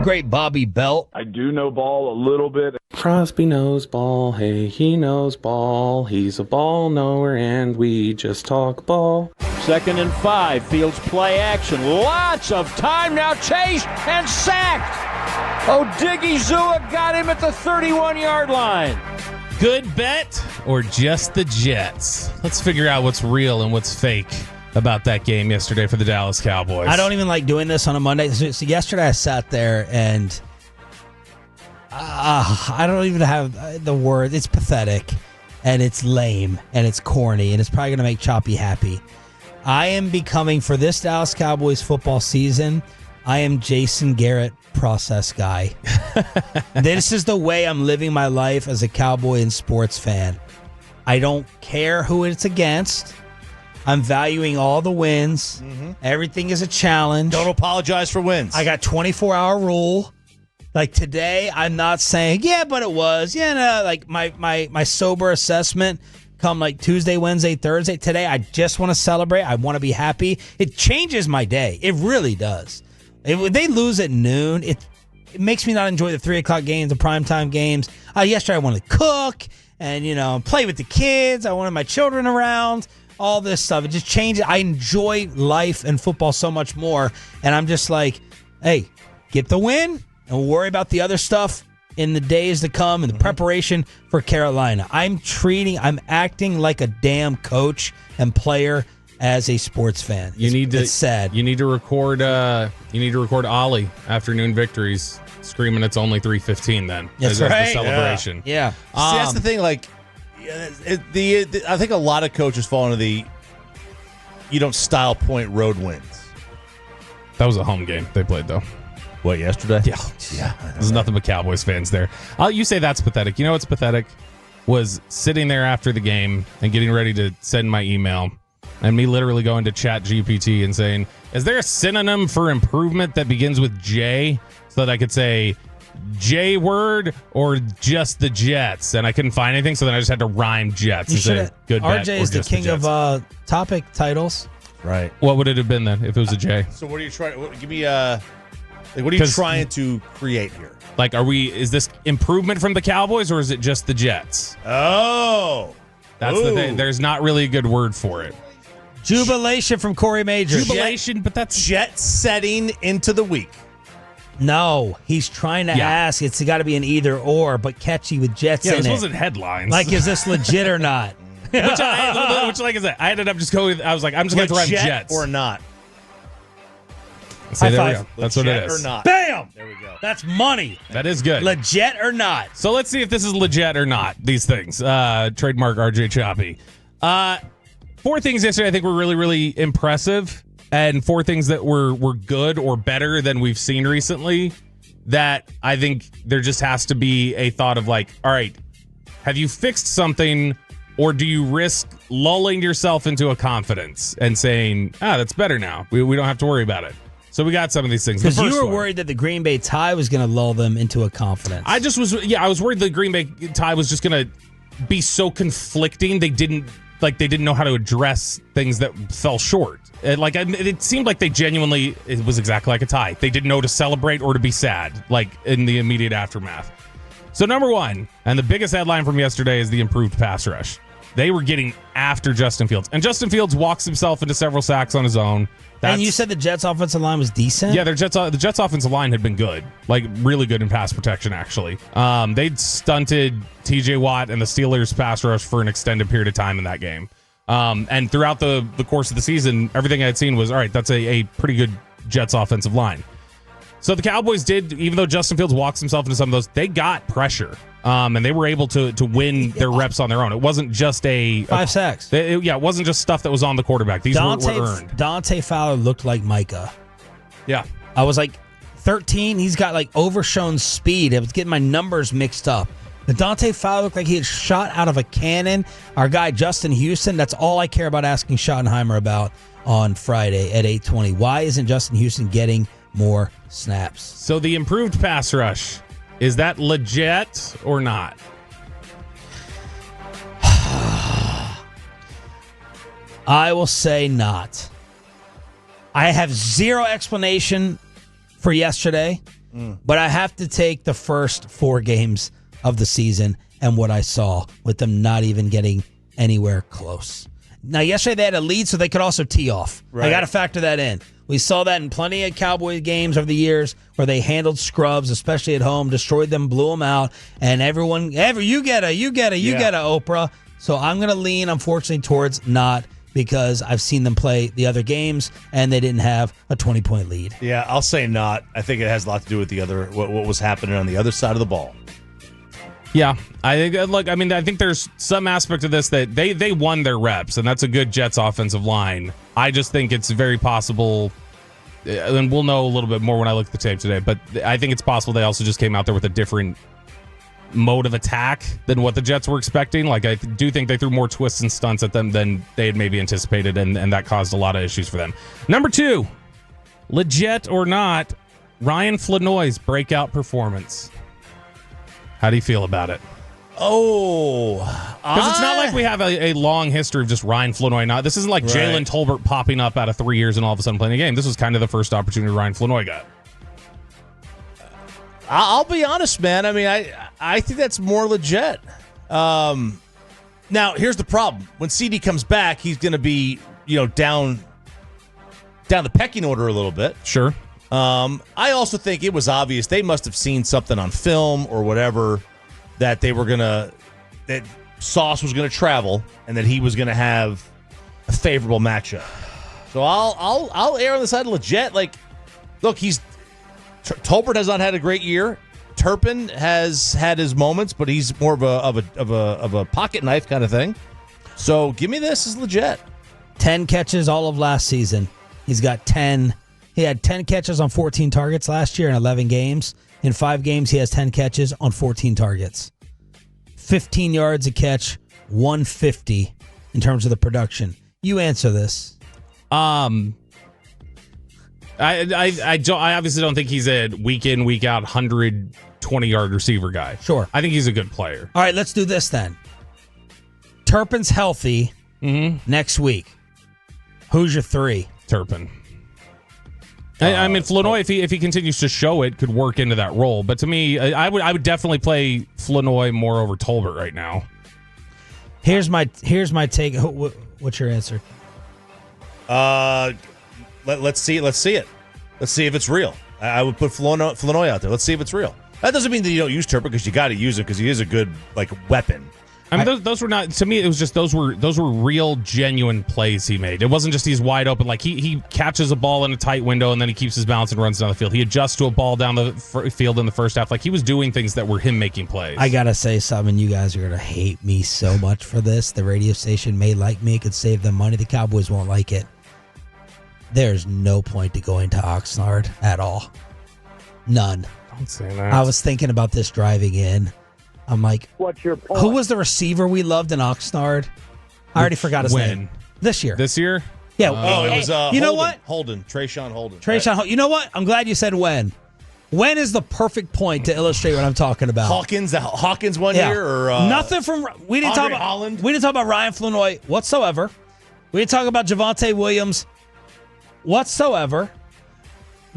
great Bobby Belt? I do know ball a little bit. Crosby knows ball, hey, he knows ball. He's a ball knower, and we just talk ball. 2nd and 5, Fields play action. Lots of time now, chased and sacked. Odigizua got him at the 31-yard line. Good bet or just the Jets? Let's figure out what's real and what's fake about that game yesterday for the Dallas Cowboys. I don't even like doing this on a Monday. So yesterday I sat there and I don't even have the word. It's pathetic and it's lame and it's corny and it's probably going to make Choppy happy. I am becoming, for this Dallas Cowboys football season, I am Jason Garrett process guy. This is the way I'm living my life as a Cowboy and sports fan. I don't care who it's against. I'm valuing all the wins. Mm-hmm. Everything is a challenge. Don't apologize for wins. I got 24-hour rule. Like today, I'm not saying, yeah, but it was. Yeah, no, like my sober assessment come like Tuesday, Wednesday, Thursday. Today, I just want to celebrate. I want to be happy. It changes my day. It really does. If they lose at noon, it makes me not enjoy the 3 o'clock games, the primetime games. Yesterday, I wanted to cook and, play with the kids. I wanted my children around. All this stuff. It just changes. I enjoy life and football so much more. And I'm just like, hey, get the win and we'll worry about the other stuff in the days to come and the preparation for Carolina. I'm acting like a damn coach and player as a sports fan. It's sad. You need to record Ollie afternoon victories screaming it's only 3:15 then. That's as right. the celebration. Yeah. See, that's the thing, like, I think a lot of coaches fall into the you don't style point road wins. That was a home game they played, though. What, yesterday? Yeah. There's nothing but Cowboys fans there. You say that's pathetic. You know what's pathetic? Was sitting there after the game and getting ready to send my email and me literally going to Chat GPT and saying, is there a synonym for improvement that begins with J so that I could say J word or just the Jets? And I couldn't find anything, so then I just had to rhyme Jets and say good bet. RJ is the king of topic titles. Right. What would it have been then if it was a J? So what are you trying? Give me what are you trying to create here? Like, is this improvement from the Cowboys or is it just the Jets? Oh, that's the thing. There's not really a good word for it. Jubilation from Corey Major. Jubilation, but that's jet setting into the week. No, he's trying to ask. It's got to be an either or, but catchy with Jets in it. This wasn't headlines. Like, is this legit or not? which, like I said, I ended up just going. I was like, I'm just going to rhyme Jets or not. Say, there we go. That's what it is. Or not. Bam! There we go. That's money. That is good. Legit or not? So let's see if this is legit or not. These things. Trademark RJ Choppy. 4 things yesterday I think were really, really impressive, and 4 things that were good or better than we've seen recently. That I think there just has to be a thought of like, all right, have you fixed something, or do you risk lulling yourself into a confidence and saying, that's better now. We don't have to worry about it. So we got some of these things. Because you were worried that the Green Bay tie was going to lull them into a confidence. I was worried the Green Bay tie was just going to be so conflicting. They didn't know how to address things that fell short. It seemed like they genuinely, it was exactly like a tie. They didn't know to celebrate or to be sad, like in the immediate aftermath. So number 1, and the biggest headline from yesterday is the improved pass rush. They were getting after Justin Fields. And Justin Fields walks himself into several sacks on his own. And you said the Jets' offensive line was decent? Yeah, the Jets' offensive line had been good. Like, really good in pass protection, actually. They'd stunted TJ Watt and the Steelers' pass rush for an extended period of time in that game. And throughout the course of the season, everything I had seen was, all right, that's a pretty good Jets offensive line. So the Cowboys did, even though Justin Fields walks himself into some of those, they got pressure. And they were able to win their reps on their own. It wasn't just 5 sacks. It wasn't just stuff that was on the quarterback. These were earned. Dante Fowler looked like Micah. Yeah. I was like, 13, he's got like overshown speed. I was getting my numbers mixed up. The Dante Fowler looked like he had shot out of a cannon. Our guy, Justin Houston, that's all I care about asking Schottenheimer about on Friday at 8:20. Why isn't Justin Houston getting more snaps? So the improved pass rush, is that legit or not? I will say not. I have zero explanation for yesterday. But I have to take the first 4 games of the season and what I saw with them not even getting anywhere close. Now, yesterday they had a lead, so they could also tee off. I got to factor that in. We saw that in plenty of Cowboys games over the years where they handled scrubs, especially at home, destroyed them, blew them out, and you get a, Oprah. So I'm going to lean, unfortunately, towards not, because I've seen them play the other games and they didn't have a 20-point lead. Yeah, I'll say not. I think it has a lot to do with the other what was happening on the other side of the ball. Yeah, I think. Look, I mean, I think there's some aspect of this that they won their reps, and that's a good Jets offensive line. I just think it's very possible, and we'll know a little bit more when I look at the tape today. But I think it's possible they also just came out there with a different mode of attack than what the Jets were expecting. Like, I do think they threw more twists and stunts at them than they had maybe anticipated, and that caused a lot of issues for them. Number 2, legit or not, Ryan Flournoy's breakout performance. How do you feel about it? Oh, because it's not like we have a long history of just Ryan Flournoy. Not this isn't like Jalen Tolbert popping up out of 3 years and all of a sudden playing a game. This was kind of the first opportunity Ryan Flournoy got. I'll be honest, man. I mean, I think that's more legit. Now, here's the problem: when CD comes back, he's going to be down the pecking order a little bit. Sure. I also think it was obvious they must have seen something on film or whatever that that Sauce was gonna travel and that he was gonna have a favorable matchup. So I'll err on the side of legit. Like, look, Tolbert has not had a great year. Turpin has had his moments, but he's more of a pocket knife kind of thing. So give me this as legit. 10 catches all of last season. He's got 10. He had 10 catches on 14 targets last year in 11 games. In 5 games, he has 10 catches on 14 targets. 15 yards a catch, 150 in terms of the production. You answer this. I obviously don't think he's a week in, week out 120-yard receiver guy. Sure. I think he's a good player. All right, let's do this then. Turpin's healthy next week. Who's your 3? Turpin. I mean, Flournoy, if he continues to show it, could work into that role. But to me, I would definitely play Flournoy more over Tolbert right now. Here's my take. What's your answer? Let's see it. Let's see if it's real. I would put Flournoy out there. Let's see if it's real. That doesn't mean that you don't use Turpin, because you got to use him because he is a good weapon. I mean, those were not, to me, it was just those were real, genuine plays he made. It wasn't just he's wide open. Like, he catches a ball in a tight window and then he keeps his balance and runs down the field. He adjusts to a ball down the field in the first half. Like, he was doing things that were him making plays. I got to say something. You guys are going to hate me so much for this. The radio station may like me. It could save them money. The Cowboys won't like it. There's no point to going to Oxnard at all. None. Don't say that. I was thinking about this driving in. I'm like, what's your point? Who was the receiver we loved in Oxnard? I already forgot his name. This year. This year? Yeah. It was you Holden. know what? Trayshawn Holden. You know what? I'm glad you said when. When is the perfect point to illustrate what I'm talking about? Hawkins one year, or nothing from we didn't talk about Holland. We didn't talk about Ryan Flournoy whatsoever. We didn't talk about Javonte Williams whatsoever.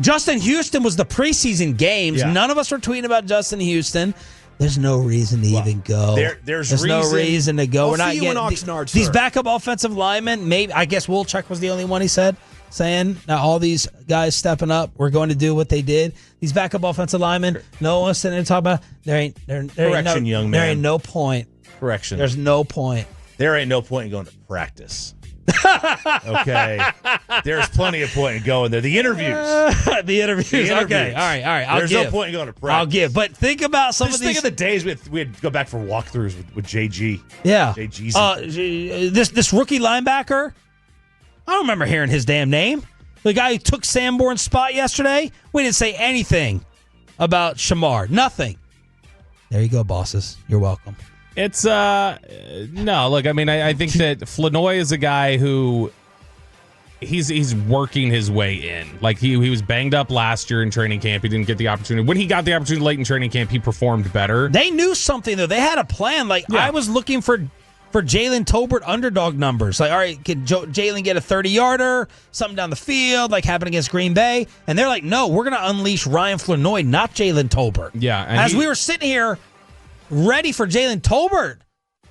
Justin Houston was the preseason games. Yeah. None of us were tweeting about Justin Houston. There's no reason to even go. There's no reason to go. I'll We're not see you getting in Oxnard, these sir. backup offensive linemen. Maybe I guess Wilczek was the only one he said, saying now all these guys stepping up. We're going to do what they did. These backup offensive linemen. No one's sitting there talking about. There ain't no point. Correction. There's no point. There ain't no point in going to practice. Okay. There's plenty of point in going there. The interviews. Okay. All right. There's no point in going to practice. I'll give. But think about some Just of these. think of the days we'd go back for walkthroughs with JG. Yeah. JG's. This rookie linebacker, I don't remember hearing his damn name. The guy who took Sanborn's spot yesterday, we didn't say anything about Shamar. Nothing. There you go, bosses. You're welcome. It's no, look, I mean, I think that Flournoy is a guy who he's working his way in. Like, he was banged up last year in training camp. He didn't get the opportunity. When he got the opportunity late in training camp, he performed better. They knew something, though. They had a plan. Like, Yeah. I was looking for for Jalen Tolbert underdog numbers. Like, all right, can Jalen get a 30-yarder, something down the field, like happened against Green Bay? And they're like, no, we're going to unleash Ryan Flournoy, not Jalen Tolbert. Yeah. As we were sitting here ready for Jalen Tolbert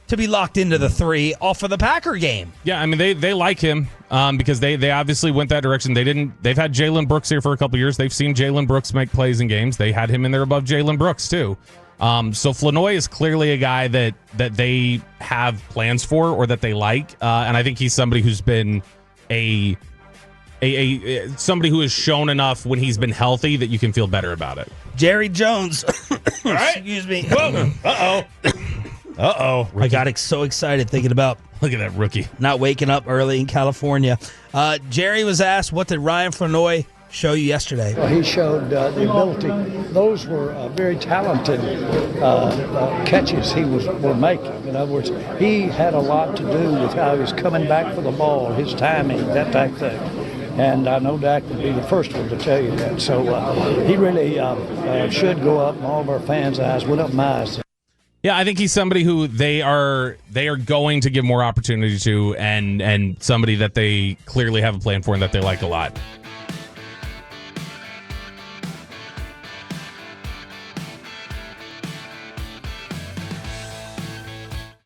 to be locked into the 3 off of the Packer game. Yeah, I mean, they like him because they obviously went that direction. They've had Jalen Brooks here for a couple years. They've seen Jalen Brooks make plays in games. They had him in there above Jalen Brooks, too. So Flournoy is clearly a guy that they have plans for or that they like. And I think he's somebody who's been a somebody who has shown enough when he's been healthy that you can feel better about it. Jerry Jones. All right. Excuse me. Whoa. Uh-oh. I got so excited thinking about Look at that rookie. not waking up early in California. Jerry was asked, what did Ryan Flournoy show you yesterday? Well, he showed the ability. Those were very talented catches he were making. In other words, he had a lot to do with how he was coming back for the ball, his timing, that type of thing. And I know Dak would be the first one to tell you that. So he really should go up in all of our fans' eyes, went up my eyes. Yeah, I think he's somebody who they are going to give more opportunity to, and somebody that they clearly have a plan for and that they like a lot.